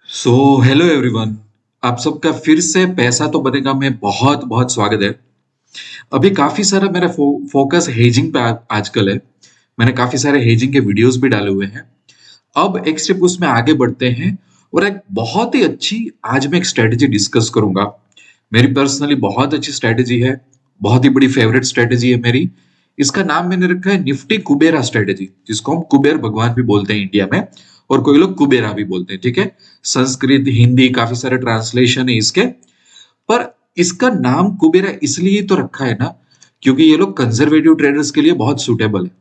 So hello everyone. आप सबका फिर से पैसा तो बनेगा में बहुत बहुत स्वागत है। अभी काफी सारा मेरा फोकस हेजिंग पे आजकल है। मैंने काफी सारे हेजिंग के वीडियोस भी डाले हुए हैं। अब एक स्टेप उसमें आगे बढ़ते हैं और एक बहुत ही अच्छी आज मैं एक स्ट्रेटेजी डिस्कस करूंगा। मेरी पर्सनली बहुत अच्छी स्ट्रेटेजी है। बहुत ही बड़ी फेवरेट स्ट्रेटेजी है मेरी। इसका नाम मैंने रखा है निफ्टी कुबेरा स्ट्रेटेजी, जिसको हम कुबेर भगवान भी बोलते हैं इंडिया में, और कोई लोग कुबेरा भी बोलते हैं। ठीक है, संस्कृत हिंदी काफी सारे ट्रांसलेशन है इसके। पर इसका नाम कुबेरा इसलिए तो रखा है ना, क्योंकि ये लोग कंजर्वेटिव ट्रेडर्स के लिए बहुत सुटेबल है।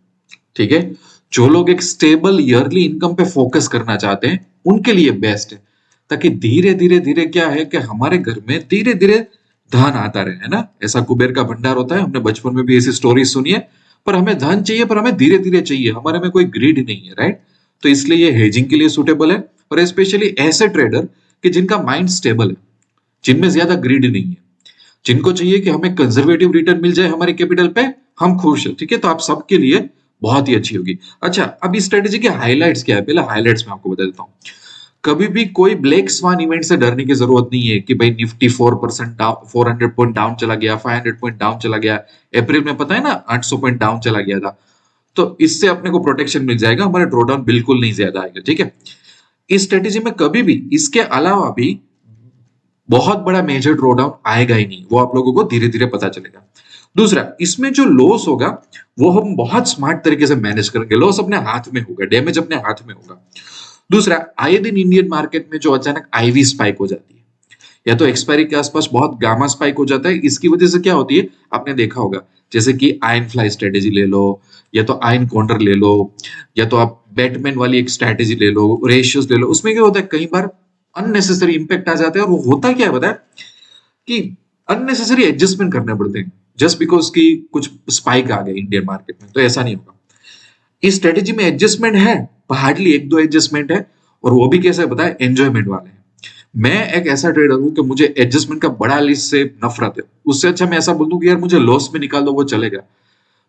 ठीक है, जो लोग एक स्टेबल ईयरली इनकम पे फोकस करना चाहते हैं उनके लिए बेस्ट है। ताकि धीरे धीरे धीरे क्या है कि हमारे घर में धीरे धीरे धन आता रहे, है ना। ऐसा कुबेर का भंडार होता है, हमने बचपन में भी ऐसी स्टोरी सुनी है। पर हमें धन चाहिए, पर हमें धीरे धीरे चाहिए, हमारे में कोई ग्रीड नहीं है, राइट। तो इसलिए ये हेजिंग के लिए सुटेबल है। और स्पेशली ऐसे ट्रेडर कि जिनका माइंड स्टेबल है, जिनमें ज्यादा ग्रीड नहीं है, जिनको चाहिए कि हमें कंजर्वेटिव रिटर्न मिल जाए हमारे कैपिटल पे, हम खुश है। ठीक है, तो आप सबके लिए बहुत ही अच्छी होगी। अच्छा, अब इस स्ट्रेटेजी के हाइलाइट्स क्या है, पहले हाइलाइट्स में आपको बता देता हूँ। कभी भी कोई ब्लैक स्वान इवेंट से डरने की जरूरत नहीं है कि भाई निफ्टी 4% डाउन, 400 पॉइंट डाउन चला गया, 500 पॉइंट डाउन चला गया। अप्रैल में पता है ना 800 पॉइंट डाउन चला गया था। तो इससे अपने को प्रोटेक्शन मिल जाएगा, हमारा ड्रॉडाउन बिल्कुल नहीं ज्यादा आएगा। ठीक है, इस स्ट्रेटेजी में कभी भी इसके अलावा भी बहुत बड़ा मेजर ड्रॉडाउन आएगा ही नहीं, वो आप लोगों को धीरे धीरे पता चलेगा। दूसरा, इसमें जो लॉस होगा वो हम बहुत स्मार्ट तरीके से मैनेज करेंगे। लॉस अपने हाथ में होगा, डैमेज अपने हाथ में होगा। दूसरा, आए दिन इंडियन मार्केट में जो अचानक आईवी स्पाइक हो जाती है, या तो एक्सपायरी के आसपास बहुत गामा स्पाइक हो जाता है, इसकी वजह से क्या होती है आपने देखा होगा। जैसे कि आयन फ्लाई स्ट्रेटेजी ले लो, या तो आयन काउंटर ले लो, या तो आप बैटमैन वाली एक स्ट्रेटेजी ले लो, रेशियोज ले लो। उसमें क्या होता है, कई बार अननेसेसरी इंपैक्ट आ जाता है, और वो होता क्या है पता है, कि अननेसेसरी एडजस्टमेंट करने पड़ते हैं जस्ट बिकॉज की कुछ स्पाइक आ गए इंडियन मार्केट में। तो ऐसा नहीं होगा। इस स्ट्रेटेजी में एडजस्टमेंट है, हार्डली एक दो एडजस्टमेंट है, और वो भी कैसे पता है, एंजॉयमेंट वाले हैं। मैं एक ऐसा ट्रेडर हूं कि मुझे एडजस्टमेंट का बड़ा लिस्ट से नफरत है। उससे अच्छा मैं ऐसा बोल दूं कि यार मुझे लॉस में निकाल दो, वो चलेगा।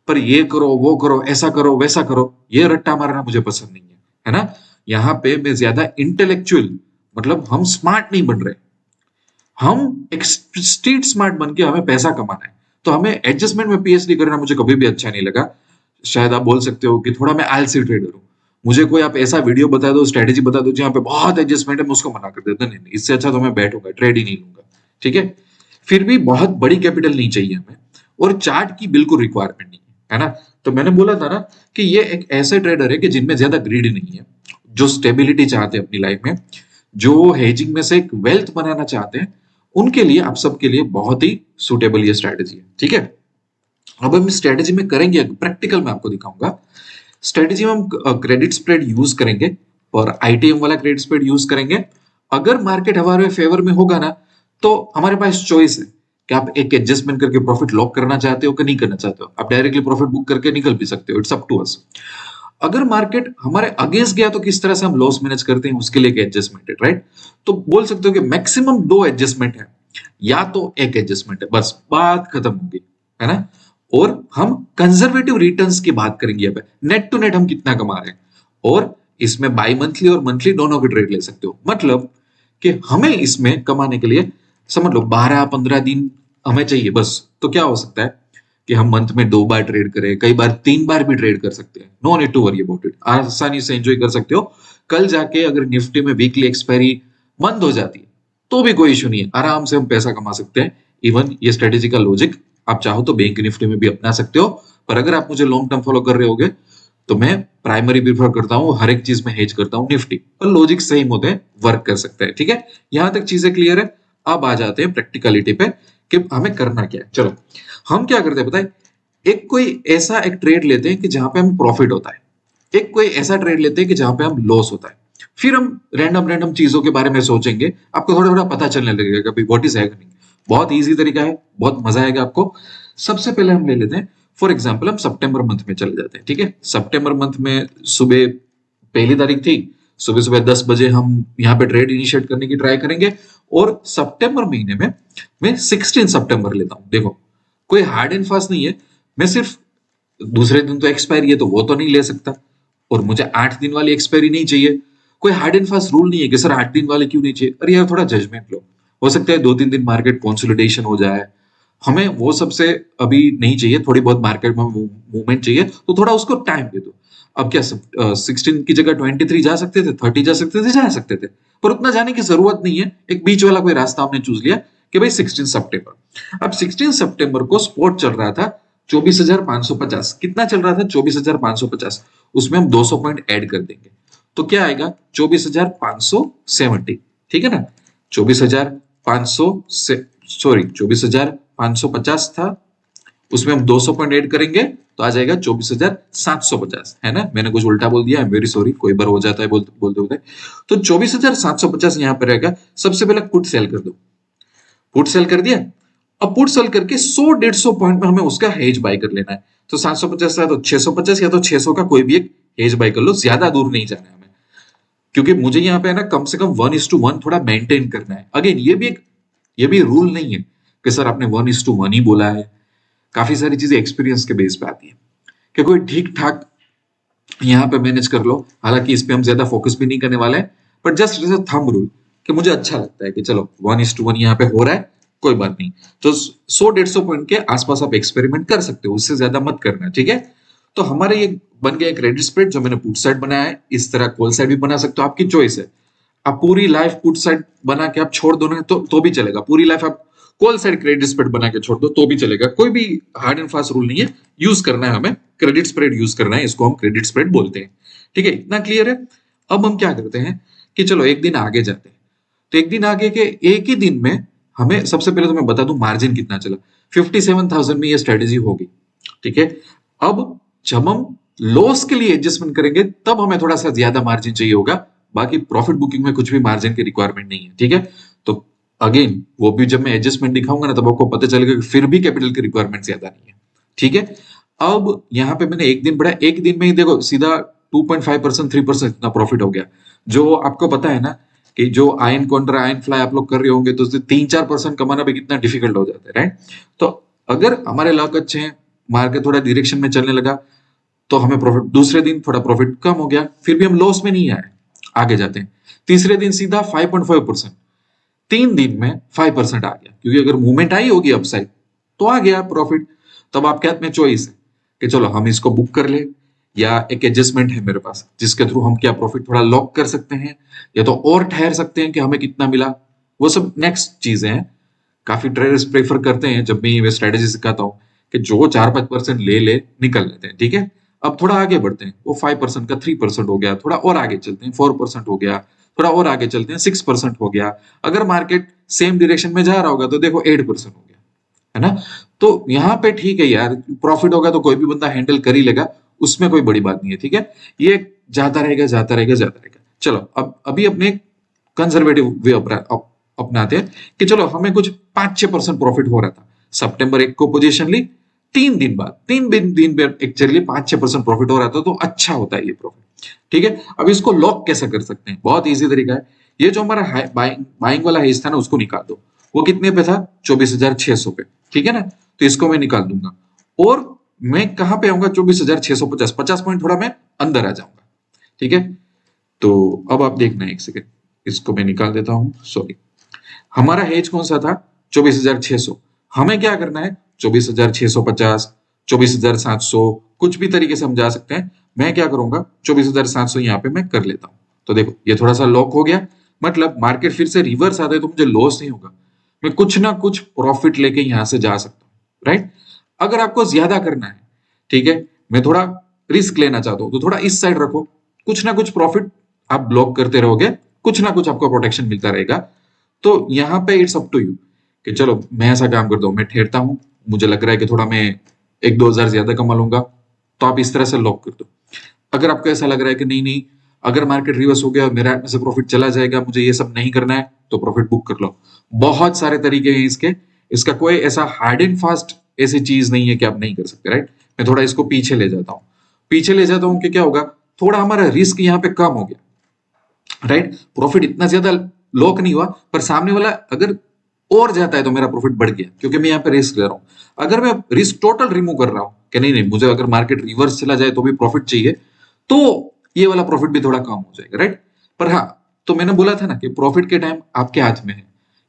पर ये करो वो करो, ऐसा करो वैसा करो, ये रट्टा मारना मुझे पसंद नहीं है ना। यहाँ पे मैं ज्यादा इंटेलेक्चुअल, मतलब हम स्मार्ट नहीं बन रहे, हम एक स्ट्रीट स्मार्ट बन के हमें पैसा कमाना है। तो हमें एडजस्टमेंट में पीएचडी करना मुझे कभी भी अच्छा नहीं लगा। शायद आप बोल सकते हो कि थोड़ा मैं आलसी ट्रेडर हूँ। मुझे कोई आप ऐसा वीडियो बता दो, स्ट्रेटेजी बता दो जहाँ पे बहुत एडजस्टमेंट है, मैं उसको मना कर देता, नहीं नहीं, इससे अच्छा तो मैं बैठूंगा, ट्रेड ही नहीं लूंगा। ठीक है, फिर भी बहुत बड़ी कैपिटल नहीं चाहिए हमें, और चार्ट की बिल्कुल रिक्वायरमेंट नहीं है ना। तो मैंने बोला था ना कि ये एक ऐसे ट्रेडर है कि जिनमें ज्यादा ग्रीड नहीं है, जो स्टेबिलिटी चाहते हैं अपनी लाइफ में, जो हेजिंग में से एक वेल्थ बनाना चाहते हैं, उनके लिए, आप सबके लिए बहुत ही सुटेबल ये स्ट्रेटेजी है। ठीक है, अब हम स्ट्रेटेजी में करेंगे, प्रैक्टिकल में आपको दिखाऊंगा। स्ट्रेटेजी में हम क्रेडिट स्प्रेड यूज करेंगे, और आईटीएम वाला क्रेडिट स्प्रेड यूज करेंगे। अगर मार्केट हमारे फेवर में होगा ना, तो हमारे पास चॉइस है कि आप एक एडजस्टमेंट करके प्रॉफिट लॉक करना चाहते हो कि नहीं करना चाहते हो। आप डायरेक्टली प्रॉफिट बुक करके निकल भी सकते हो, इट्स अप टू अस। अगर मार्केट हमारे अगेंस्ट गया तो किस तरह से हम लॉस मैनेज करते हैं, उसके लिए एक एडजस्टमेंट है, राइट। तो बोल सकते हो कि मैक्सिमम दो एडजस्टमेंट है, या तो एक एडजस्टमेंट है, बस बात खत्म होगी, है ना। और हम कंजर्वेटिव रिटर्न्स की बात करेंगे, यहाँ पे नेट टू नेट हम कितना कमा रहे हैं। और इसमें बाई मंथली और मंथली दोनों के ट्रेड ले सकते हो। मतलब कि हमें इसमें कमाने के लिए समझ लो 12-15 दिन हमें चाहिए बस। तो क्या हो सकता है कि हम मंथ में 2 बार ट्रेड करें, कई बार 3 बार भी ट्रेड कर सकते हैं। No need to worry about it, आसानी से एंजॉय कर सकते हो। कल जाके अगर निफ्टी में वीकली एक्सपायरी बंद हो जाती है तो भी कोई इशू नहीं है, आराम से हम पैसा कमा सकते हैं। इवन ये स्ट्रेटेजी का लॉजिक आप चाहो तो बैंक निफ्टी में भी अपना सकते हो। पर अगर आप मुझे लॉन्ग टर्म फॉलो कर रहे होगे तो मैं प्राइमरी प्रीफर करता हूँ, हर एक चीज में हेज करता हूँ निफ्टी। पर लॉजिक सेम होते हैं, वर्क कर सकते हैं। ठीक है, यहां तक चीजें क्लियर है। अब आ जाते हैं प्रैक्टिकलिटी पे कि हमें करना क्या है। चलो, हम क्या करते हैं बताए। एक कोई ऐसा एक ट्रेड लेते हैं कि जहां पे हमें प्रॉफिट होता है, एक कोई ऐसा ट्रेड लेते हैं कि जहां पे हम लॉस होता है। फिर हम रैंडम रैंडम चीजों के बारे में सोचेंगे, आपको थोड़ा थोड़ा पता चलने लगेगा कि व्हाट इज हैपनिंग। बहुत इजी तरीका है, बहुत मजा आएगा आपको। सबसे पहले हम ले लेते हैं, फॉर एग्जाम्पल हम सितंबर मंथ में चले जाते हैं। ठीक है, सितंबर मंथ में सुबह 1 तारीख थी, सुबह सुबह 10 बजे हम यहाँ पे ट्रेड इनिशिएट करने की ट्राई करेंगे। और सितंबर महीने में मैं 16 सितंबर लेता हूँ। देखो, कोई हार्ड एंड फास्ट नहीं है, मैं सिर्फ दूसरे दिन तो एक्सपायरी है तो वो तो नहीं ले सकता, और मुझे 8 दिन वाली एक्सपायरी नहीं चाहिए। कोई हार्ड एंड फास्ट रूल नहीं है कि सर 8 दिन वाले क्यों नहीं चाहिए। अरे यार थोड़ा जजमेंट लो, हो सकता है 2-3 दिन मार्केट कंसोलिडेशन हो जाए, हमें वो सबसे अभी नहीं चाहिए, थोड़ी बहुत मार्केट में मूवमेंट चाहिए तो थोड़ा उसको टाइम दे दो। अब क्या 16 की जगह 23 जा सकते थे, 30 जा सकते थे, पर उतना जाने की जरूरत नहीं है। एक बीच वाला कोई रास्ता हमने चूज लिया कि भाई 16 सितंबर। अब 16 सितंबर को स्पॉट चल रहा था 24,550। कितना चल रहा था? 24,550। उसमें हम 200 पॉइंट ऐड कर देंगे तो क्या आएगा? 24,570। ठीक है ना? 24,500 से, सॉरी 24,550 था, उसमें हम 200 पॉइंट ऐड करेंगे तो आ जाएगा 24,750। है ना? मैंने कुछ उल्टा बोल दिया, आई एम वेरी सॉरी, कोई बार हो जाता है बोलते बोलते बोलते। तो 24,750 यहाँ पर रहेगा। सबसे पहले पुट सेल कर दो, पुट सेल कर दिया। अब पुट सेल करके 100-150 पॉइंट में हमें उसका हेज बाय कर लेना है। तो 750 है तो 650 या तो 600 का कोई भी एक हेज बाय कर लो, ज्यादा दूर नहीं जाना है हमें, क्योंकि मुझे यहाँ पे है ना कम से कम 1:1 थोड़ा मेंटेन करना है। अगेन ये भी रूल नहीं है कि सर आपने 1:1 ही बोला है। काफी सारी चीजें एक्सपीरियंस के बेस पे आती है कि कोई ठीक ठाक यहाँ पे मैनेज कर लो। हालांकि इस पे हम ज्यादा फोकस भी नहीं करने वाले हैं, but just as a thumb rule कि मुझे अच्छा लगता है कि चलो 1:1 यहाँ पे हो रहा है, कोई बात नहीं। तो 100-150 पॉइंट के आसपास आप एक्सपेरिमेंट कर सकते हो, उससे ज्यादा मत करना। ठीक है? तो हमारे ये बन गया क्रेडिट स्प्रेड जो मैंने पुट साइड बनाया है। इस तरह कॉल साइड भी बना सकते हो, आपकी चॉइस है। आप पूरी लाइफ पुट साइड बना के आप छोड़ दो ना तो भी चलेगा। पूरी लाइफ आप कॉल साइड क्रेडिट स्प्रेड बना के छोड़ दो तो भी चलेगा। कोई भी हार्ड एंड फास्ट रूल नहीं है। यूज करना है हमें, क्रेडिट स्प्रेड यूज करना है, इसको हम क्रेडिट स्प्रेड बोलते हैं। ठीक है? इतना क्लियर है? अब हम क्या करते हैं कि चलो एक दिन आगे जाते हैं। तो एक दिन आगे के एक ही दिन में हमें सबसे पहले तो मैं बता दूं मार्जिन कितना चला। 57,000 में ये स्ट्रेटेजी होगी। ठीक है? अब जब हम लॉस के लिए एडजस्टमेंट करेंगे तब हमें थोड़ा सा ज्यादा मार्जिन चाहिए होगा। बाकी प्रॉफिट बुकिंग में कुछ भी मार्जिन की रिक्वायरमेंट नहीं है। ठीक है? तो अगेन वो भी जब मैं एडजस्टमेंट दिखाऊंगा ना तब आपको पता चलेगा कि फिर भी कैपिटल की रिक्वायरमेंट ज्यादा नहीं है। ठीक है? अब यहाँ पे मैंने एक दिन बढ़ाया, एक दिन में ही देखो सीधा 2.5%, 3% इतना प्रॉफिट हो गया। जो आपको पता है ना कि जो आयन कॉन्ट्रा आयन फ्लाई आप लोग कर रहे होंगे तो उससे 3-4% कमाना भी कितना डिफिकल्ट हो जाता है, राइट? तो अगर हमारे लक अच्छे हैं, मार्केट थोड़ा डायरेक्शन में चलने लगा तो हमें प्रॉफिट, दूसरे दिन थोड़ा प्रॉफिट कम हो गया, फिर भी हम लॉस में नहीं आए। आगे जाते हैं, तीसरे दिन सीधा 5.5%, 3 दिन में 5% आ गया, क्योंकि अगर मूवमेंट आई होगी अपसाइड तो आ गया प्रॉफिट। तब आपके हाथ में चॉइस है कि चलो हम इसको बुक कर ले, या एक एडजस्टमेंट है मेरे पास जिसके थ्रू हम क्या प्रॉफिट थोड़ा लॉक कर सकते हैं, या तो और ठहर सकते हैं कि हमें कितना मिला। वो सब नेक्स्ट चीजें हैं। काफी ट्रेडर्स प्रेफर करते हैं जब भी मैं स्ट्रेटेजी सिखाता हूँ कि जो 4-5% ले ले निकल लेते हैं। ठीक है? अब थोड़ा आगे बढ़ते हैं, वो 5% का 3% हो गया, थोड़ा और आगे चलते हैं 4% हो गया, थोड़ा और आगे चलते हैं 6% हो गया। अगर मार्केट सेम डायरेक्शन में जा रहा होगा तो देखो 8% हो गया, है ना? तो यहाँ पे ठीक है यार, प्रॉफिट होगा तो कोई भी बंदा हैंडल कर ही लेगा, उसमें कोई बड़ी बात नहीं है। ठीक है? ये जाता रहेगा जाता रहेगा जाता रहेगा। चलो अब अभी अपने कंजर्वेटिव वे अपनाते हैं कि चलो हमें कुछ 5-6% प्रॉफिट हो रहा था। सितंबर 1 को पोजीशन ली, 3 दिन बाद, 3 दिन बाद एक्चुअली 5-6% प्रॉफिट हो रहा था, तो अच्छा होता है ये प्रॉफिट। ठीक है? अब इसको लॉक कैसे कर सकते हैं? बहुत इजी तरीका है। ये जो हमारा बाइंग वाला हेज था ना उसको निकाल दो। वो कितने पे था? 24,600 पे। ठीक है ना? तो इसको मैं निकाल दूंगा और मैं कहां पे आऊंगा? 24,650, 50 पॉइंट थोड़ा मैं अंदर आ जाऊंगा। ठीक है? तो अब आप देखना एक सेकेंड, इसको मैं निकाल देता हूं। सॉरी, हमारा हेज कौन सा था? 24,600। हमें क्या करना है? 24,650, 24,700, कुछ भी तरीके से हम जा सकते हैं। मैं क्या करूंगा? 24,700 यहाँ पे मैं कर लेता हूँ। तो देखो ये थोड़ा सा लॉक हो गया, मतलब मार्केट फिर से रिवर्स आता है तो मुझे लॉस नहीं होगा, मैं कुछ ना कुछ प्रॉफिट लेके यहां से जा सकता हूँ, राइट? अगर आपको ज्यादा करना है, ठीक है, मैं थोड़ा रिस्क लेना चाहता हूँ तो थोड़ा इस साइड रखो, कुछ ना कुछ प्रॉफिट आप ब्लॉक करते रहोगे, कुछ ना कुछ आपको प्रोटेक्शन मिलता रहेगा। तो यहाँ पे इट्स अप टू यू कि चलो मैं ऐसा काम करता हूँ, मैं ठहरता हूँ, मुझे लग रहा है कि थोड़ा मैं 1-2 हजार ज्यादा कमा लूंगा, तो आप इस तरह से लॉक कर दो। अगर आपको ऐसा लग रहा है कि नहीं नहीं, अगर मार्केट रिवर्स हो गया मेरा से प्रॉफिट चला जाएगा, मुझे ये सब नहीं करना है, तो प्रॉफिट बुक कर लो। बहुत सारे तरीके हैं इसके, इसका कोई ऐसा हार्ड एंड फास्ट ऐसी चीज नहीं है कि आप नहीं कर सकते, राइट? मैं थोड़ा इसको पीछे ले जाता हूँ, पीछे ले जाता हूँ कि क्या होगा, थोड़ा हमारा रिस्क यहाँ पे कम हो गया, राइट? प्रॉफिट इतना ज्यादा लॉक नहीं हुआ, पर सामने वाला अगर और जाता है तो मेरा प्रॉफिट बढ़ गया, क्योंकि मैं यहाँ पे रिस्क ले रहा हूँ। अगर मैं रिस्क टोटल रिमूव कर रहा हूँ कि नहीं नहीं, मुझे अगर मार्केट रिवर्स चला जाए तो भी प्रॉफिट चाहिए, तो ये वाला प्रॉफिट भी थोड़ा कम हो जाएगा, राइट? पर हाँ, तो मैंने बोला था ना कि प्रॉफिट के टाइम आपके हाथ में है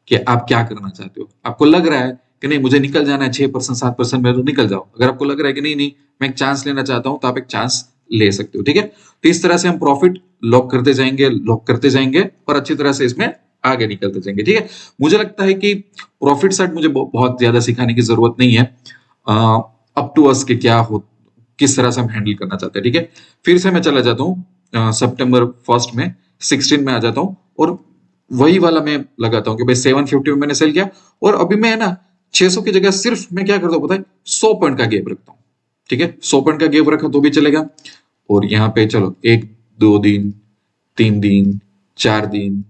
कि आप क्या करना चाहते हो। आपको लग रहा है कि नहीं मुझे निकल जाना है 6% 7% में, तो निकल जाओ। अगर आपको लग रहा है कि नहीं नहीं मैं एक चांस लेना चाहता हूं, तो आप एक चांस ले सकते हो। ठीक है, तो इस तरह से हम प्रॉफिट लॉक करते जाएंगे और अच्छी तरह से इसमें आगे निकलते जाएंगे। ठीक है, मुझे लगता है कि प्रॉफिट साइड मुझे बहुत ज्यादा सिखाने की जरूरत नहीं है। अप टू अस के क्या हो, किस तरह से हम हैंडल करना चाहते हैं। ठीक है, फिर से मैं चला जाता हूँ सितंबर 1 में 16 में आ जाता हूँ और वही वाला मैं लगाता हूँ कि भाई 750 में मैंने सेल किया और अभी मैं है ना 600 की जगह सिर्फ मैं क्या करता हूँ पता है, 100 पॉइंट का गैप रखता हूँ। ठीक है, 100 पॉइंट का गैप रखा तो भी चलेगा। और यहाँ पे चलो 1 2 दिन 3 दिन 4 दिन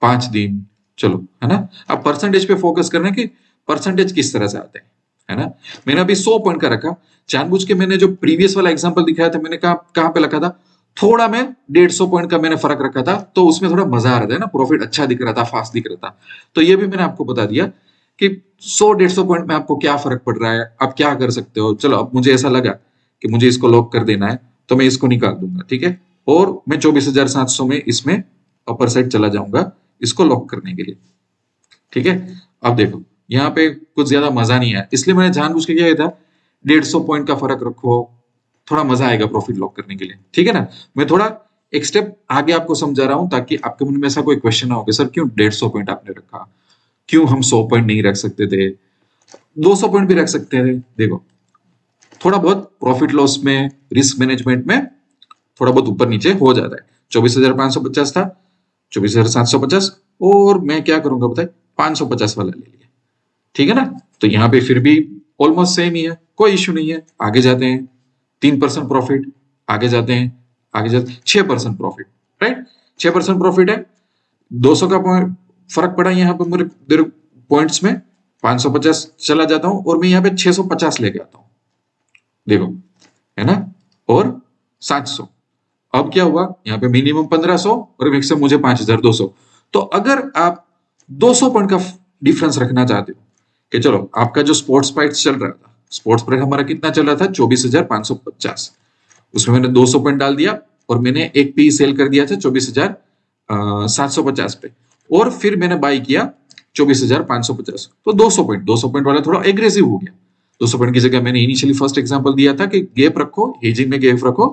5 दिन, चलो है ना। अब परसेंटेज पे फोकस करना है कि परसेंटेज किस तरह से आते हैं, है ना। मैंने अभी 100 पॉइंट का रखा, जानबूझ के मैंने जो प्रीवियस वाला एग्जांपल दिखाया था, मैंने कहा कहां पे रखा था, थोड़ा मैं 150 पॉइंट का मैंने फर्क रखा था, तो उसमें थोड़ा मजा आ रहा था ना, प्रॉफिट अच्छा दिख रहा था, फास्ट दिख रहा था। तो ये भी मैंने आपको बता दिया कि 100 150 पॉइंट में आपको क्या फर्क पड़ रहा है, आप क्या कर सकते हो। चलो अब मुझे ऐसा लगा कि मुझे इसको लॉक कर देना है, तो मैं इसको निकाल दूंगा। ठीक है, और मैं 24,700 में इसमें अपर साइड चला जाऊंगा इसको लॉक करने के लिए। ठीक है, अब देखो यहाँ पे कुछ ज्यादा मजा नहीं आया, इसलिए मैंने जानबूझ के क्या किया था, 150 पॉइंट का फर्क रखो, थोड़ा मजा आएगा प्रॉफिट लॉक करने के लिए। ठीक है ना, मैं थोड़ा एक स्टेप आगे आपको समझा रहा हूं ताकि आपके मन में ऐसा कोई क्वेश्चन ना हो कि सर क्यों 150 पॉइंट आपने रखा, क्यों हम 100 पॉइंट नहीं रख सकते थे, 200 पॉइंट भी रख सकते थे। देखो थोड़ा बहुत प्रॉफिट लॉस में, रिस्क मैनेजमेंट में थोड़ा बहुत ऊपर नीचे हो जाता है। 24,550 था, 24,750, और मैं क्या करूंगा बताए, 550 वाला ले लिया। ठीक है ना, तो यहाँ पे फिर भी ऑलमोस्ट सेम ही है, कोई इश्यू नहीं है। आगे जाते हैं, 3% प्रॉफिट, आगे जाते हैं, आगे जाते 6% प्रॉफिट, राइट। 6% प्रॉफिट है, 200 का पॉइंट फर्क पड़ा यहाँ पे मेरे पॉइंट्स में, 550 चला जाता हूँ और मैं यहाँ पे 650 लेके आता हूँ। देखो है ना, और 700। अब क्या हुआ, यहाँ पे मिनिमम 1500 और मैक्सिमम मुझे 5200। तो अगर आप 200 पॉइंट का डिफरेंस रखना चाहते हो कि चलो आपका जो स्पोर्ट्स प्राइस चल रहा था, स्पोर्ट्स प्राइस हमारा कितना चल रहा था, 24,550, उसमें मैंने 200 पॉइंट डाल दिया और मैंने एक पी सेल कर दिया था 24,750 पे, और फिर मैंने बाई किया 24,550। तो 200 पॉइंट वाला थोड़ा एग्रेसिव हो गया। 200 पॉइंट की जगह मैंने इनिशियली फर्स्ट एग्जांपल दिया था कि गैप रखो, हेजिंग में गैप रखो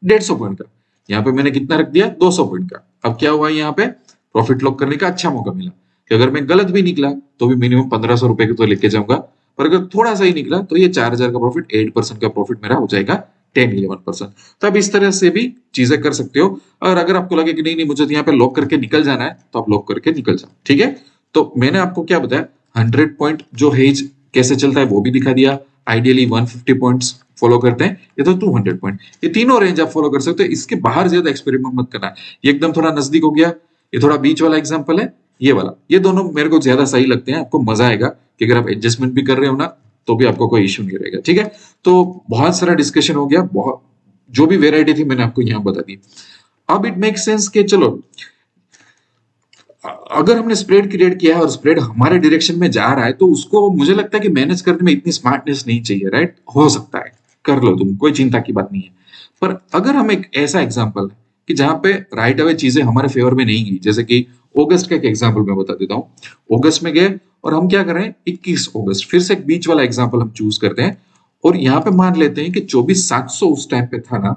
150 पॉइंट का। यहाँ पे मैंने कितना रख दिया, 200 पॉइंट का। अब क्या हुआ, यहाँ पे प्रॉफिट लॉक करने का अच्छा मौका मिला कि अगर मैं गलत भी निकला तो भी मिनिमम 1500 रुपए के तो लेके जाऊंगा, पर अगर थोड़ा सा ही निकला तो ये 4,000 का प्रॉफिट, 8% का प्रॉफिट मेरा हो जाएगा 10-11%। तो आप इस तरह से भी चीजें कर सकते हो। और अगर आपको लगे कि नहीं नहीं मुझे तो यहाँ पे लॉक करके निकल जाना है, तो आप लॉक करके निकल जाओ। ठीक है, तो मैंने आपको क्या बताया, 100 पॉइंट जो हेज कैसे चलता है वो भी दिखा दिया। आइडियली 150 पॉइंट्स फॉलो करते हैं, ये तो 200 पॉइंट, ये तीनों रेंज आप फॉलो कर सकते हो। इसके बाहर ज्यादा एक्सपेरिमेंट मत करना है। ये एकदम थोड़ा नजदीक हो गया, ये थोड़ा बीच वाला एग्जांपल है, ये वाला, ये दोनों मेरे को ज्यादा सही लगते हैं। आपको मजा आएगा कि अगर आप एडजस्टमेंट भी कर रहे हो ना, तो भी आपको कोई इश्यू नहीं रहेगा। ठीक है, तो बहुत सारा डिस्कशन हो गया, बहुत जो भी वेराइटी थी मैंने आपको यहाँ बता दी। अब इट मेक सेंस कि चलो अगर हमने स्प्रेड क्रिएट किया है और स्प्रेड हमारे डायरेक्शन में जा रहा है, तो उसको मुझे लगता है कि मैनेज करने में इतनी स्मार्टनेस नहीं चाहिए, राइट। हो सकता है कर लो तुम, कोई चिंता की बात नहीं है। पर अगर हम एक ऐसा एग्जांपल है कि जहां पे राइट अवे चीजें हमारे फेवर में नहीं गई, जैसे कि अगस्त का एक एग्जांपल मैं बता देता हूँ। अगस्त में गए और हम क्या कर रहे हैं, 21 अगस्त, फिर से एक बीच वाला एग्जाम्पल हम चूज करते हैं और यहाँ पे मान लेते हैं कि 24,700 उस टाइम पे था ना,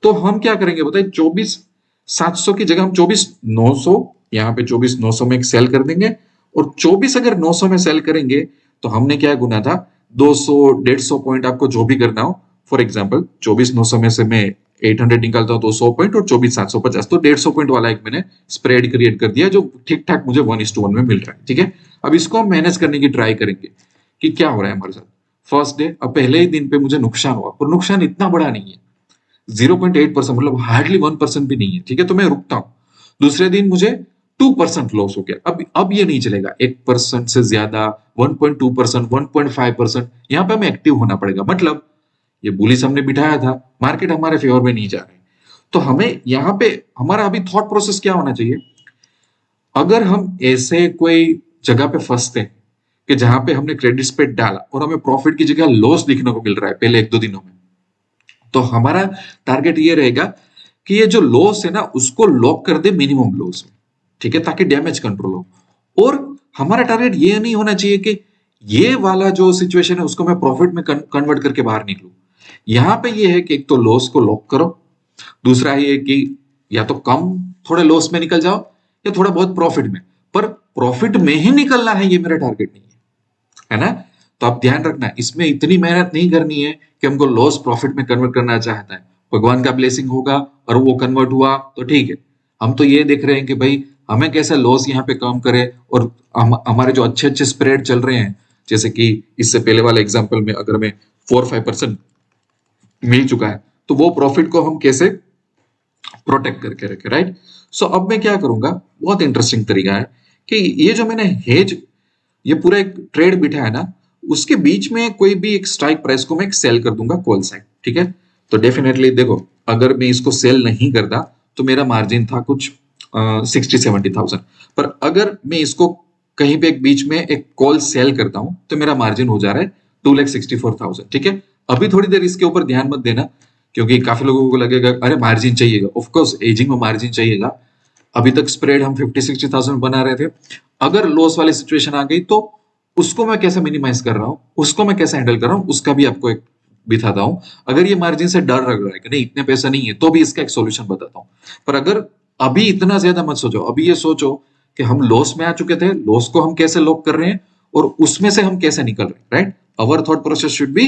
तो हम क्या करेंगे बताइए, 24,700 की जगह हम 24,900, यहाँ पे 24,900 में एक सेल कर देंगे। और 24 अगर 900 में सेल करेंगे तो हमने क्या गुना था, 200 150 पॉइंट, आपको जो भी करना हो। फॉर एग्जाम्पल 24,900 में से मैं 800 निकालता हूं तो 100 पॉइंट, और 24,750 तो 150 पॉइंट वाला एक मैंने स्प्रेड क्रिएट कर दिया, जो ठीक ठाक मुझे 1:1 में मिल रहा है। ठीक है, अब इसको हम मैनेज करने की ट्राई करेंगे कि क्या हो रहा है हमारे साथ। फर्स्ट डे, अब पहले ही दिन पे मुझे नुकसान हुआ, पर नुकसान इतना बड़ा नहीं है, 0.8%, मतलब हार्डली 1% भी नहीं है। ठीक है, तो मैं रुकता हूं। दूसरे दिन मुझे 2% लॉस हो गया। अब ये नहीं चलेगा, 1% से ज्यादा, 1.2%, 1.5%, यहाँ पे हमें एक्टिव होना पड़ेगा। मतलब ये बुलिस हमने बिठाया था, मार्केट हमारे फेवर में नहीं जा रही, तो हमें यहाँ पे हमारा अभी थॉट प्रोसेस क्या होना चाहिए। अगर हम ऐसे कोई जगह पे फंसते हैं कि जहां पे हमने क्रेडिट स्प्रेड डाला और हमें प्रॉफिट की जगह लॉस दिखने को मिल रहा है पहले 1-2 दिनों में, तो हमारा टारगेट ये रहेगा कि ये जो लॉस है ना उसको लॉक कर दे मिनिमम लॉस में, ठीक है, ताकि डैमेज कंट्रोल हो। और हमारा टारगेट ये नहीं होना चाहिए कि ये वाला जो सिचुएशन है उसको मैं प्रॉफिट में कन्वर्ट करके बाहर निकलूं। यहां पे ये है कि एक तो लॉस को लॉक करो, दूसरा ये कि या तो कम थोड़े लॉस में निकल जाओ या थोड़ा बहुत प्रॉफिट में, पर प्रॉफिट में ही निकलना है, ये मेरा टारगेट नहीं है ना। तो आप ध्यान रखना, इसमें इतनी मेहनत नहीं करनी है कि हमको लॉस प्रॉफिट में कन्वर्ट करना चाहता है। भगवान का ब्लेसिंग होगा और वो कन्वर्ट हुआ तो ठीक है। हम तो ये देख रहे हैं कि भाई हमें कैसे लॉस यहाँ पे कम करे, और हमारे जो अच्छे अच्छे स्प्रेड चल रहे हैं, जैसे कि इससे पहले वाले एग्जाम्पल में अगर मैं 4-5% मिल चुका है तो वो प्रॉफिट को हम कैसे प्रोटेक्ट करके रखे, राइट। सो अब मैं क्या करूंगा, बहुत इंटरेस्टिंग तरीका है कि ये जो मैंने हेज, ये पूरा एक ट्रेड बिठा है ना, उसके बीच में कोई भी एक स्ट्राइक प्राइस को मैं एक सेल कर दूंगा कॉल साइड, ठीक है। तो डेफिनेटली देखो, अगर मैं इसको सेल नहीं करता तो मेरा मार्जिन था कुछ 60-70,000, पर अगर मैं इसको कहीं पे एक बीच में एक कॉल सेल करता हूं तो मेरा मार्जिन हो जा रहा है 2,64,000, ठीक है। अभी थोड़ी देर इसके ऊपर ध्यान मत देना, क्योंकि काफी लोगों को लगेगा अरे मार्जिन चाहिएगा, ऑफकोर्स एजिंग में मार्जिन चाहिएगा। अभी तक स्प्रेड हम 50-60,000 बना रहे थे, अगर लॉस वाली सिचुएशन आ गई तो उसको मैं कैसे मिनिमाइज कर रहा हूँ, उसको मैं कैसे हैंडल कर रहा हूँ, उसका भी आपको एक बिताता हूँ। अगर ये मार्जिन से डर लग रहा है कि नहीं इतने पैसा नहीं है, तो भी इसका एक सोल्यूशन बताता हूँ। पर अगर अभी इतना ज्यादा मत सोचो, अभी ये सोचो कि हम लॉस में आ चुके थे, लॉस को हम कैसे लॉक कर रहे हैं और उसमें से हम कैसे निकल रहे हैं, right. Our thought process should be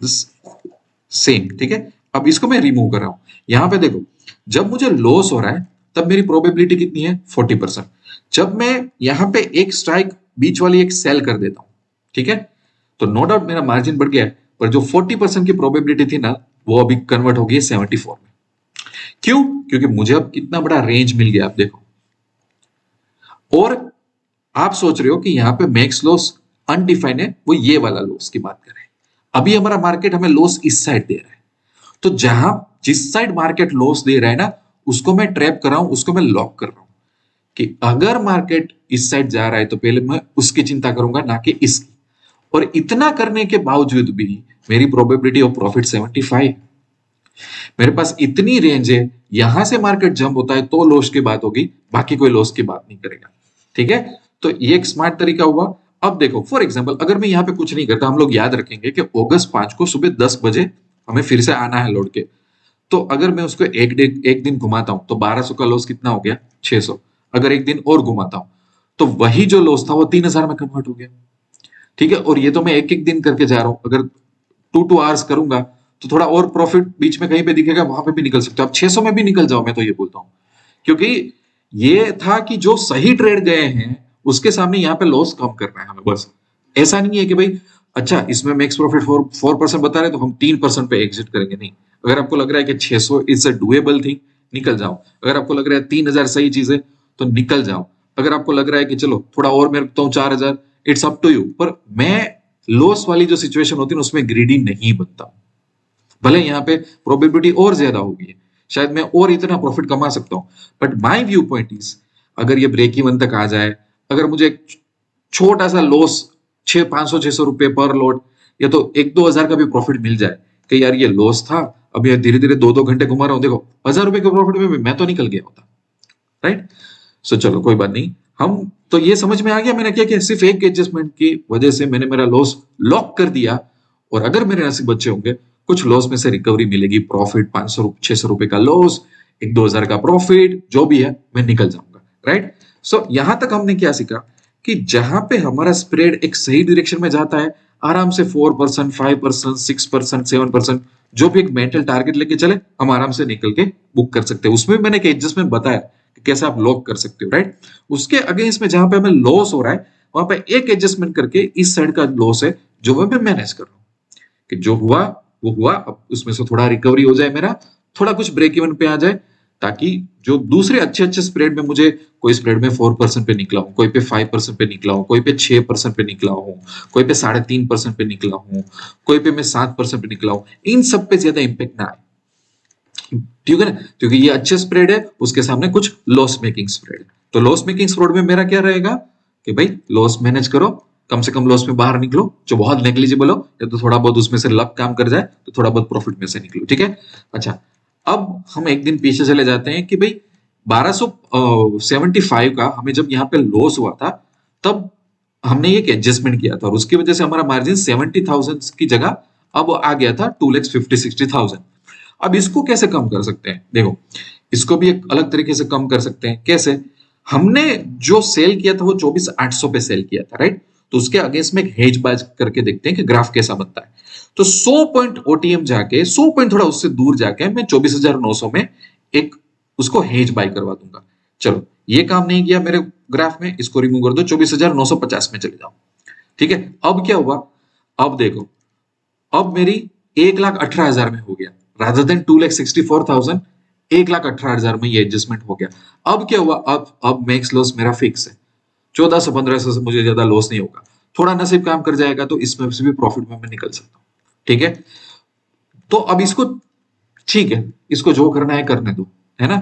same, ठीक है। अब इसको मैं रिमूव कर रहा हूं। यहां पे देखो, जब मुझे लॉस हो रहा है तब मेरी प्रोबेबिलिटी कितनी है, 40%। जब मैं यहां पे एक स्ट्राइक बीच वाली एक सेल कर देता हूं, ठीक है, तो नो डाउट मेरा मार्जिन बढ़ गया है, पर जो 40% की प्रोबेबिलिटी थी ना, वो अभी कन्वर्ट हो गई है 74 में। क्यों? क्योंकि मुझे अब कितना बड़ा रेंज मिल गया, आप देखो। और आप सोच रहे हो कि यहाँ पे मैक्स लॉस अनडिफाइंड है, वो ये वाला लॉस की बात कर रहे हैं। अभी हमारा मार्केट हमें लॉस इस साइड दे रहा है, तो जहां जिस साइड मार्केट लॉस दे रहा है ना, उसको मैं ट्रैप कर रहा हूं, उसको मैं लॉक कर रहा हूं कि अगर मार्केट इस साइड जा रहा है तो पहले मैं उसकी चिंता करूंगा, ना कि इसकी। और इतना करने के बावजूद भी मेरी प्रोबेबिलिटी ऑफ प्रॉफिट 75। मेरे पास इतनी रेंज है, यहां से मार्केट जंप होता है तो लॉस की बात होगी, बाकी कोई लॉस की बात नहीं करेगा, ठीक है। तो ये एक स्मार्ट तरीका हुआ। अब देखो, फॉर एग्जांपल अगर मैं यहाँ पे कुछ नहीं करता, हम लोग याद रखेंगे कि अगस्त 5 को सुबह 10 बजे हमें फिर से आना है लौट के। तो अगर मैं उसको एक दिन घुमाता हूं तो 1200 का लॉस कितना हो गया, 600। अगर एक दिन और घुमाता हूं तो वही जो लॉस था वो 3000 में कन्वर्ट हो गया, ठीक है। और ये तो मैं एक एक दिन करके जा रहा हूं, अगर 2-2 आवर्स करूंगा तो थोड़ा और प्रॉफिट बीच में कहीं पे दिखेगा, वहां पे भी निकल सकते हो आप, 600 में भी निकल जाओ, मैं तो ये बोलता हूँ। क्योंकि ये था कि जो सही ट्रेड गए हैं उसके सामने यहाँ पे लॉस कम करना है हमें, बस। ऐसा नहीं है कि भाई अच्छा इसमें मैक्स प्रॉफिट 4% बता रहे तो हम 3% पे एग्जिट करेंगे, नहीं। अगर आपको लग रहा है कि 600 इज अ डुएबल थिंग, निकल जाओ। अगर आपको लग रहा है 3000 सही चीज है तो निकल जाओ। अगर आपको लग रहा है कि चलो थोड़ा और मैं रखता हूँ 4000, इट्स अप टू यू। पर मैं लॉस वाली जो सिचुएशन होती है ना उसमें ग्रीडी नहीं बनता। भले यहाँ पे प्रोबेबिलिटी और ज्यादा होगी, शायद मैं और इतना प्रॉफिट कमा सकता हूँ, but my view point is अगर ये ब्रेक इवन तक आ जाए, अगर मुझे एक छोटा सा लॉस 500-600 रुपए पर लॉट, या तो 1-2 हजार का भी प्रॉफिट मिल जाए कि यार ये लॉस था, अब ये धीरे धीरे 2-2 घंटे घुमा रहा हूँ, देखो 1000 रुपए के प्रॉफिट में भी मैं तो निकल गया होता, राइट। सो चलो कोई बात नहीं, हम तो ये समझ में आ गया मैंने क्या किया, सिर्फ एक एडजस्टमेंट की वजह से मैंने मेरा लॉस लॉक कर दिया। और अगर मेरे नसीब अच्छे होंगे, कुछ लॉस में से रिकवरी मिलेगी, प्रॉफिट 500-600 रुपए का लॉस, 1-2 हजार का प्रॉफिट, जो भी है मैं निकल जाऊंगा, राइट। सो यहां तक हमने क्या सीखा कि जहां पे हमारा स्प्रेड एक सही डायरेक्शन में जाता है, आराम से 4%, 5%, 6%, 7%, जो भी एक मेंटल टारगेट लेके चले, हम आराम से निकल के बुक कर सकते हैं। उसमें मैंने एक एडजस्टमेंट बताया कि कैसे आप लॉक कर सकते हो, राइट। उसके अगेंस्ट में जहां पे हमें लॉस हो रहा है, वहां पे एक एडजस्टमेंट करके इस साइड का लॉस है जो मैं मैनेज कर रहा हूं कि जो हुआ वो हुआ, अब उसमें से थोड़ा रिकवरी हो जाए, मेरा थोड़ा कुछ ब्रेक इवन पे आ जाए, ताकि जो दूसरे अच्छे अच्छे स्प्रेड में मुझे, कोई स्प्रेड में 4% पे निकला हूं, कोई पे 5% पे निकला हूं, कोई पे 6% पे निकला हूं, कोई पे 3.5% पे निकला हूं, कोई पे मैं 7% पे निकला हूं, इन सब पे ज्यादा इंपैक्ट ना आए, ठीक है ना। क्योंकि ये अच्छे स्प्रेड है, उसके सामने कुछ लॉस मेकिंग स्प्रेड है। तो लॉस मेकिंग स्प्रेड में मेरा क्या रहेगा कि भाई लॉस मैनेज करो, कम से कम लॉस में बाहर निकलो, जो बहुत नेग्लिजिबल हो, या तो थोड़ा बहुत उसमें से लक काम कर जाए तो थोड़ा बहुत प्रॉफिट में से निकलो, ठीक है। अच्छा, अब हम एक दिन पीछे चले जाते हैं कि भाई 1275 का हमें जब यहाँ पे लॉस हुआ था, तब हमने एक एडजस्टमेंट किया था और उसकी वजह से हमारा मार्जिन 70,000 की जगह अब आ गया था 2,50,60,000। अब इसको कैसे कम कर सकते हैं? देखो, इसको भी एक अलग तरीके से कम कर सकते हैं। कैसे? हमने जो सेल किया था वो 24,800 पे सेल किया था, राइट? तो उसके अगेंस्ट में एक हेज बाय करके देखते हैं कि ग्राफ कैसा बनता है। तो 100 पॉइंट ओटीएम जाके, 100 पॉइंट थोड़ा उससे दूर जाके मैं 24,900 में एक उसको हेज बाय करवा दूंगा। चलो, ये काम नहीं किया मेरे ग्राफ में, इसको रिमूव कर दो, 24,950 में चले जाओ। ठीक है, अब क्या हुआ? अब देखो, अब मेरी 1,18,000 में हो गया, रादर देन 2,64,000, 1,18,000 में ये एडजस्टमेंट हो गया। अब क्या हुआ? अब मैक्स लॉस मेरा फिक्स है, 1400-1500 से मुझे ज्यादा लॉस नहीं होगा। थोड़ा नसीब काम कर जाएगा तो इसमें से भी प्रॉफिट में मैं निकल सकता हूँ। ठीक है, तो अब इसको, ठीक है, इसको जो करना है करने दो, है ना?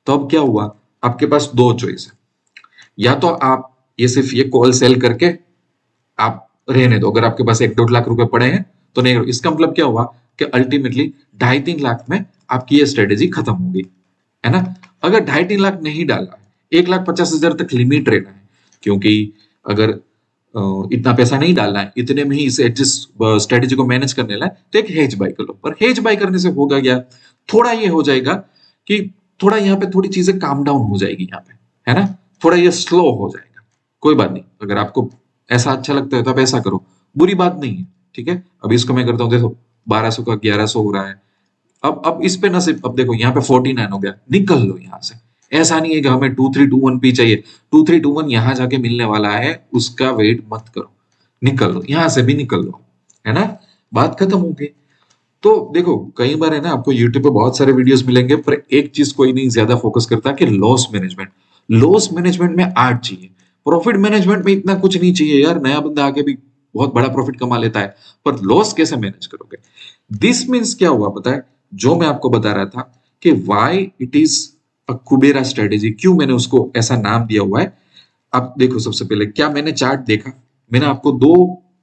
तो अब क्या हुआ? आपके पास दो चॉइस है, या तो आप ये सिर्फ ये कॉल सेल करके आप रहने दो, अगर आपके पास 1-1.5 लाख रुपए पड़े हैं तो नहीं। इसका मतलब क्या हुआ कि अल्टीमेटली 2.5-3 लाख में आपकी ये स्ट्रेटेजी खत्म होगी, है ना? अगर 2.5-3 लाख नहीं डाला, 1,50,000 तक लिमिट रहना है, क्योंकि अगर इतना पैसा नहीं डालना है, इतने में ही इस एडजस्ट स्ट्रेटेजी को मैनेज करने ला, तो एक हेज बाय कर लो। पर हेज बाय करने से होगा क्या? थोड़ा ये हो जाएगा कि थोड़ा यहाँ पे थोड़ी चीजें काम डाउन हो जाएगी यहाँ पे, है ना? थोड़ा ये स्लो हो जाएगा। कोई बात नहीं, अगर आपको ऐसा अच्छा लगता है तो आप ऐसा करो, बुरी बात नहीं है। ठीक है, अब इसको मैं करता हूँ, देखो 1200 का 1100 हो रहा है। अब इस पे नसीब, अब देखो यहाँ पे 49 हो गया, निकल लो यहाँ से। ऐसा नहीं है कि हमें 2321 पे चाहिए, 2321 यहाँ जाके मिलने वाला है, उसका वेट मत करो, निकल लो यहाँ से भी, निकल लो, है ना? बात खत्म हो गई। तो देखो, कई बार है ना, आपको यूट्यूब पे बहुत सारे वीडियोस मिलेंगे, पर एक चीज कोई नहीं ज्यादा फोकस करता कि लॉस मैनेजमेंट। लॉस मैनेजमेंट में आर्ट चाहिए, प्रॉफिट मैनेजमेंट में इतना कुछ नहीं चाहिए यार। नया बंदा आके भी बहुत बड़ा प्रॉफिट कमा लेता है, पर लॉस कैसे मैनेज करोगे? दिस मीन्स क्या हुआ पता है? जो मैं आपको बता रहा था कि why it is a Kubera strategy, क्यों मैंने उसको ऐसा नाम दिया हुआ है। आप देखो, सबसे पहले क्या मैंने चार्ट देखा? मैंने आपको 2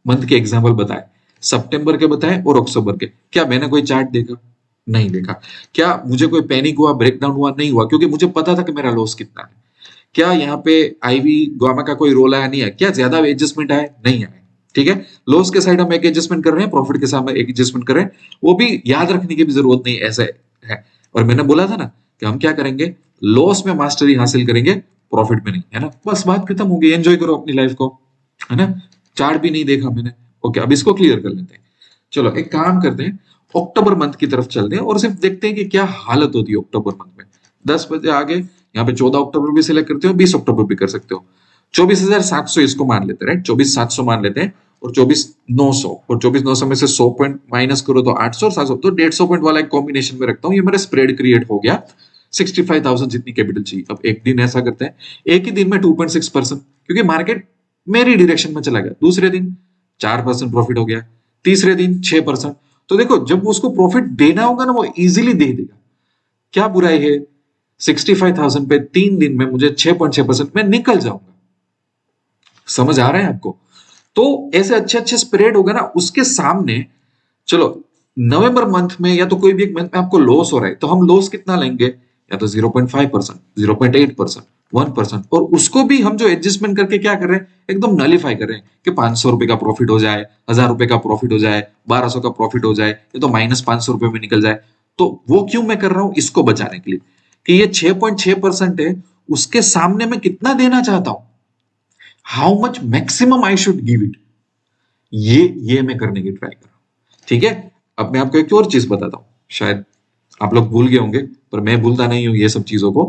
मंथ के एग्जाम्पल बताए, सितंबर के बताए और अक्टूबर के। क्या मैंने कोई चार्ट देखा? नहीं देखा। क्या मुझे कोई पैनिक हुआ, ब्रेकडाउन हुआ? नहीं हुआ, क्योंकि मुझे पता था कि मेरा लॉस कितना है। क्या यहाँ पे आईवी गामा का कोई रोल आया? नहीं है। क्या ज्यादा एडजस्टमेंट आया? नहीं आया। ठीक है, लॉस के साइड हम एक एडजस्टमेंट कर रहे हैं, प्रॉफिट के साथ एक एडजस्टमेंट कर रहे हैं, वो भी याद रखने की भी जरूरत नहीं, ऐसे है। और मैंने बोला था ना कि हम क्या करेंगे, लॉस में मास्टरी हासिल करेंगे, प्रॉफिट में नहीं, है ना? बस बात खत्म हो गई, एंजॉय करो अपनी लाइफ को, है ना? चार्ट भी नहीं देखा मैंने। ओके, अब इसको क्लियर कर लेते हैं। चलो एक काम करते हैं, अक्टूबर मंथ की तरफ चलते हैं और सिर्फ देखते हैं कि क्या हालत होती है अक्टूबर मंथ में। 10 बजे आगे यहाँ पे 14 अक्टूबर भी सिलेक्ट करते हो, 20 अक्टूबर भी कर सकते हो। 24,700 इसको मान लेते हैं, राइट? 24,700 मान लेते हैं और 24,900, और 24,900 में से 100 पॉइंट माइनस करो तो 800 और 700, तो 150 पॉइंट वाला एक कॉम्बिनेशन में रखता हूँ। ये मेरा स्प्रेड क्रिएट हो गया, 65,000 जितनी कैपिटल चाहिए। अब एक दिन ऐसा करते हैं, एक ही दिन में 2.6%, क्योंकि मार्केट मेरी डायरेक्शन में चला गया। दूसरे दिन 4% प्रॉफिट हो गया, तीसरे दिन 6%। तो देखो, जब उसको प्रॉफिट देना होगा ना, वो इजीली दे देगा। क्या बुराई है? 65,000 पे 3 दिन में मुझे 6.6% में निकल जाऊंगा। समझ आ रहा है आपको? तो ऐसे अच्छे अच्छे स्प्रेड होगा ना उसके सामने। चलो, नवंबर मंथ में या तो कोई भी एक मंथ में आपको लॉस हो रहा है, तो हम लॉस कितना लेंगे? या तो 0.5%, 0.8%, 1%, और उसको भी हम जो एडजस्टमेंट करके क्या कर रहे हैं, एकदम नलीफाई कर रहे हैं कि 500 रुपए का प्रॉफिट हो जाए, 1,000 रुपए का प्रॉफिट हो जाए, 1,200 का प्रॉफिट हो जाए, ये तो -500 रुपए में निकल जाए। तो वो क्यों मैं कर रहा हूं? इसको बचाने के लिए कि ये 6.6% है, उसके सामने मैं कितना देना चाहता हूं, how much maximum I should give it, ये मैं करने की ट्राई कर रहा हूं। ठीक है, अब मैं आपको एक और चीज बताता हूँ, शायद आप लोग भूल गए होंगे, पर मैं भूलता नहीं हूँ ये सब चीजों को।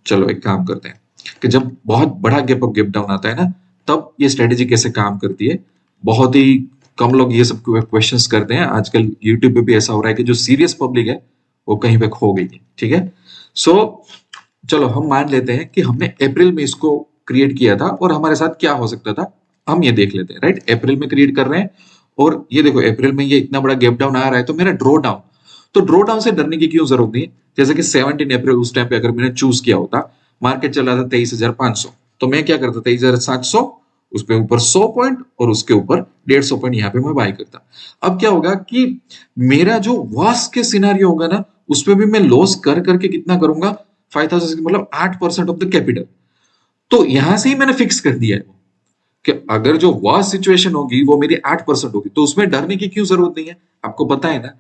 चलो एक काम करते हैं कि जब बहुत बड़ा गैप अप गैप डाउन आता है ना, तब ये स्ट्रेटेजी कैसे काम करती है। बहुत ही कम लोग ये सब क्वेश्चंस करते हैं। आजकल यूट्यूब पे भी ऐसा हो रहा है कि जो सीरियस पब्लिक है वो कहीं पे खो गई है। ठीक है, सो चलो हम मान लेते हैं कि हमने अप्रैल में इसको क्रिएट किया था और हमारे साथ क्या हो सकता था, हम ये देख लेते हैं। राइट, अप्रैल में क्रिएट कर रहे हैं और ये देखो अप्रैल में ये इतना बड़ा गैप डाउन आ रहा है, तो मेरा ड्रॉ डाउन, तो ड्रॉ डाउन से डरने की क्यों जरूरत नहीं। जैसे कि 17 अप्रैल उस टाइम पे अगर मैंने चूज किया होता, मार्केट चल रहा था 23,500, तो मैं क्या करता, 23,700, उस पे ऊपर 100 पॉइंट और उसके ऊपर 150 पॉइंट यहाँ पे मैं बाय करता। अब क्या होगा कि मेरा जो वर्स्ट के सिनेरियो होगा ना, उसमें भी मैं लॉस कर करके कितना करूंगा, 5000 मतलब 8% ऑफ द कैपिटल। तो यहां से ही मैंने फिक्स कर दिया है कि अगर जो वर्स्ट सिचुएशन होगी वो मेरी 8% होगी, तो उसमें डरने की क्यों जरूरत नहीं है। आपको पता है ना,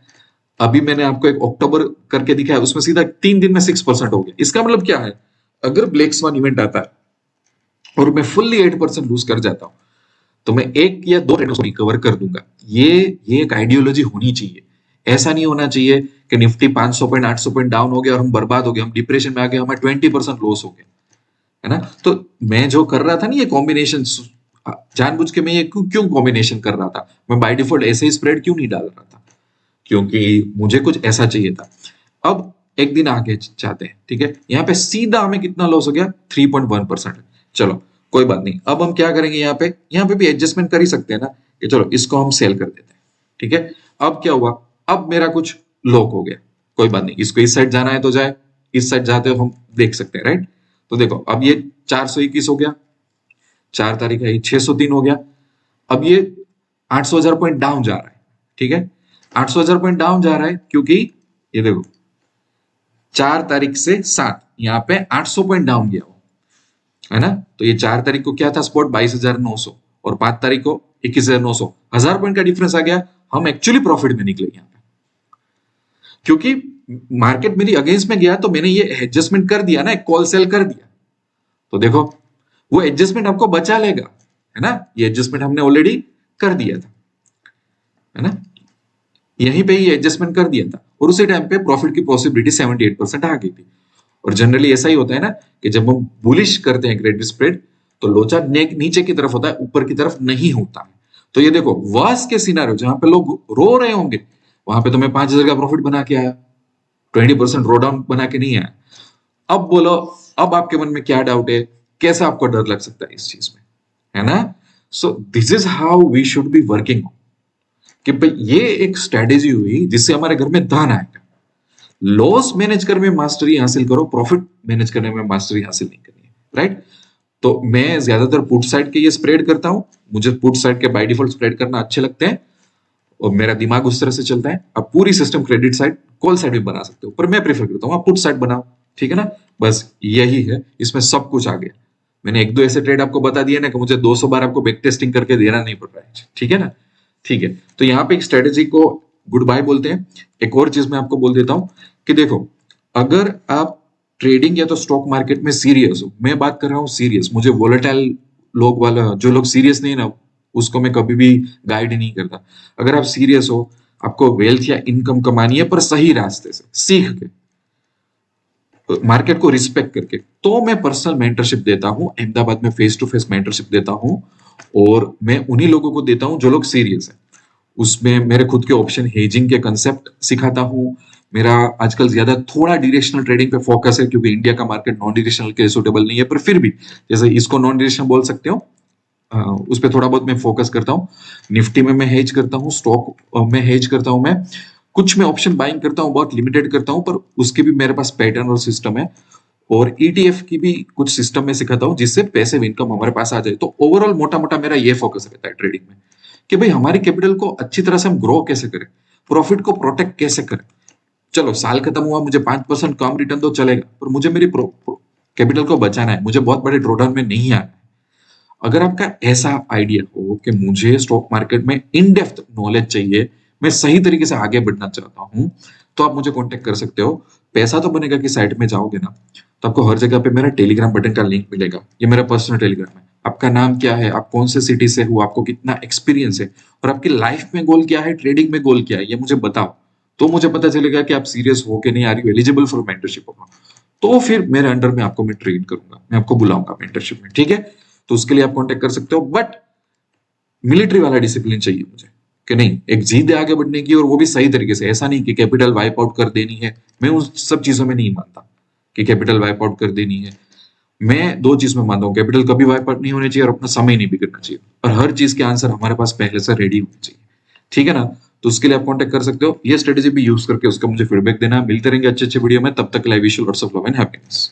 अभी मैंने आपको एक अक्टूबर करके दिखाया, उसमें सीधा 3 दिन में 6% हो गया। इसका मतलब क्या है, अगर ब्लैक स्वान इवेंट आता है और मैं फुल्ली 8% लूज कर जाता हूं, तो मैं एक या दो ट्रेडों को रिकवर कर दूंगा। ये एक आइडियोलॉजी होनी चाहिए। ऐसा नहीं होना चाहिए कि निफ्टी 500 पॉइंट 800 पॉइंट डाउन हो गया और हम बर्बाद हो गए, हम डिप्रेशन में आ गए, हमें 20% लॉस हो गया, है ना। तो मैं जो कर रहा था ना, ये कॉम्बिनेशन जानबूझ के मैं ये क्यों कॉम्बिनेशन कर रहा था, मैं बाय डिफॉल्ट ऐसे ही स्प्रेड क्यों नहीं डाल रहा था, क्योंकि मुझे कुछ ऐसा चाहिए था। अब एक दिन आगे जाते हैं, ठीक है। यहाँ पे सीधा हमें कितना लॉस हो गया, 3.1%। चलो कोई बात नहीं, अब हम क्या करेंगे, यहाँ पे भी एडजस्टमेंट कर ही सकते हैं ना, कि चलो इसको हम सेल कर देते हैं, ठीक है। अब क्या हुआ, अब मेरा कुछ लॉक हो गया, कोई बात नहीं, इसको इस साइड जाना है तो जाए, इस साइड जाते हो हम देख सकते हैं, राइट। तो देखो अब ये 421 हो गया, 4 तारीख है, 603 हो गया। अब ये 800,000 पॉइंट डाउन जा रहा है, ठीक है। 800,000 पॉइंट डाउन जा रहा है क्योंकि ये देखो 4 तारीख से 7 यहाँ पे 800 पॉइंट डाउन गया वो, है ना। तो ये 4 तारीख को क्या था स्पॉट, 22,900, और 5 तारीख को 21,900, 1000 पॉइंट का डिफरेंस आ गया। हम एक्चुअली प्रॉफिट में निकले यहाँ पे, क्योंकि मार्केट मेरी अगेंस्ट में गया, तो मैंने ये एडजस्टमेंट कर दिया ना, एक कॉल सेल कर दिया। तो देखो वो एडजस्टमेंट आपको बचा लेगा, है ना। ये एडजस्टमेंट हमने ऑलरेडी कर दिया था, है ना, यहीं पे ही एडजस्टमेंट कर दिया था, और उसी टाइम पे प्रॉफिट की पॉसिबिलिटी 78% आ गई थी। और जनरली ऐसा ही होता है ना, कि जब हम बुलिश करते हैं क्रेडिट स्प्रेड, तो लोचा नीचे की तरफ होता है, ऊपर की तरफ नहीं होता है। तो ये देखो वर्स्ट के सिनेरियो जहां पे लोग रो रहे होंगे, वहां पे तो मैं 5,000 का प्रॉफिट बना के आया, 20% रो डाउन बना के नहीं आया। अब बोलो, अब आपके मन में क्या डाउट है, कैसा आपको डर लग सकता है इस चीज में, है ना। So this is how we should be working, कि भाई ये एक स्ट्रेटेजी हुई जिससे हमारे घर में धन आएगा। लॉस मैनेज करने में मास्टरी हासिल करो, प्रॉफिट मैनेज करने में मास्टरी हासिल नहीं करनी है, राइट। तो मैं ज्यादातर पुट साइड के ये स्प्रेड करता हूं, मुझे पुट साइड के बाय डिफॉल्ट स्प्रेड करना अच्छे लगते हैं, और मेरा दिमाग उस तरह से चलता है। आप पूरी system credit side call side भी बना सकते हो, पर मैं प्रेफर करता हूँ आप पुट साइड बनाओ, ठीक है ना। बस यही है, इसमें सब कुछ आ गया। मैंने एक दो ऐसे ट्रेड आपको बता दिए ना, कि मुझे 200 बार आपको बैक टेस्टिंग करके देना नहीं पड़ रहा है, ठीक है ना। ठीक है, तो यहाँ पे एक स्ट्रेटेजी को गुड बाय बोलते हैं। एक और चीज मैं आपको बोल देता हूँ कि देखो, अगर आप ट्रेडिंग या तो स्टॉक मार्केट में सीरियस हो, मैं बात कर रहा हूँ सीरियस, मुझे वोलेटाइल लोग वाला, जो लोग सीरियस नहीं ना, उसको मैं कभी भी गाइड नहीं करता। अगर आप सीरियस हो, आपको वेल्थ या इनकम कमानी है, पर सही रास्ते से सीख के, मार्केट को रिस्पेक्ट करके, तो मैं पर्सनल मेंटरशिप देता हूँ। अहमदाबाद में फेस टू फेस मेंटरशिप देता हूँ, और मैं उन्हीं लोगों को देता हूँ जो लोग सीरियस है। उसमें मेरे खुद के ऑप्शन हेजिंग के कंसेप्ट सिखाता हूँ। मेरा आजकल ज्यादा थोड़ा डायरेक्शनल ट्रेडिंग पे फोकस है, क्योंकि इंडिया का मार्केट नॉन डायरेक्शनल के सुटेबल नहीं है, पर फिर भी जैसे इसको नॉन डायरेक्शनल बोल सकते हो, उस पर थोड़ा बहुत मैं फोकस करता हूँ। निफ्टी में मैं हेज करता हूँ, स्टॉक में हेज करता हूँ, मैं कुछ में ऑप्शन बाइंग करता हूँ, बहुत लिमिटेड करता हूँ, पर उसके भी मेरे पास पैटर्न और सिस्टम है। और ईटीएफ की भी कुछ सिस्टम में सिखाता हूँ, जिससे पैसिव इनकम हमारे पास आ जाए। तो ओवरऑल मोटा मोटा मेरा ये फोकस रहता है ट्रेडिंग में, कि भाई हमारी कैपिटल को अच्छी तरह से हम ग्रो कैसे करें, प्रॉफिट को प्रोटेक्ट कैसे करें। चलो साल खत्म हुआ, मुझे 5% कम रिटर्न तो चलेगा, पर मुझे मेरी कैपिटल को बचाना है, मुझे बहुत बड़े ड्रॉडाउन में नहीं आना है। अगर आपका ऐसा आइडिया हो कि मुझे स्टॉक मार्केट में इन डेप्थ नॉलेज चाहिए, मैं सही तरीके से आगे बढ़ना चाहता हूं, तो आप मुझे कांटेक्ट कर सकते हो। पैसा तो बनेगा कि साइट में जाओगे ना, तो आपको हर जगह पे मेरा टेलीग्राम बटन का लिंक मिलेगा। ये मेरा पर्सनल टेलीग्राम है। आपका नाम क्या है, आप कौन से सिटी से हो, आपको कितना एक्सपीरियंस है, और आपकी लाइफ में गोल क्या है, ट्रेडिंग में गोल क्या है, ये मुझे बताओ। तो मुझे पता चलेगा कि आप सीरियस हो के नहीं, आ रही हो एलिजिबल फॉर मेंटरशिप होगा, तो फिर मेरे अंडर में आपको मैं ट्रेन करूंगा, मैं आपको बुलाऊंगा मेंटरशिप में, ठीक है। तो उसके लिए आप कांटेक्ट कर सकते हो, बट मिलिट्री वाला डिसिप्लिन चाहिए मुझे, कि नहीं, एक जिद है आगे बढ़ने की, और वो भी सही तरीके से। ऐसा नहीं कि कैपिटल वाइप आउट कर देनी है, मैं उन सब चीजों में नहीं मानता कि कैपिटल वाइप आउट कर देनी है। मैं दो चीज में मानता हूँ, कैपिटल कभी वाइप आउट नहीं होनी चाहिए, और अपना समय नहीं बिगड़ना चाहिए, और हर चीज के आंसर हमारे पास पहले से रेडी होने चाहिए, ठीक है ना। तो उसके लिए आप कांटेक्ट कर सकते हो, ये स्ट्रेटेजी भी यूज करके उसका मुझे फीडबैक देना। मिलते रहेंगे अच्छे अच्छे वीडियो में, तब तक के लिए wish you lots of love and happiness.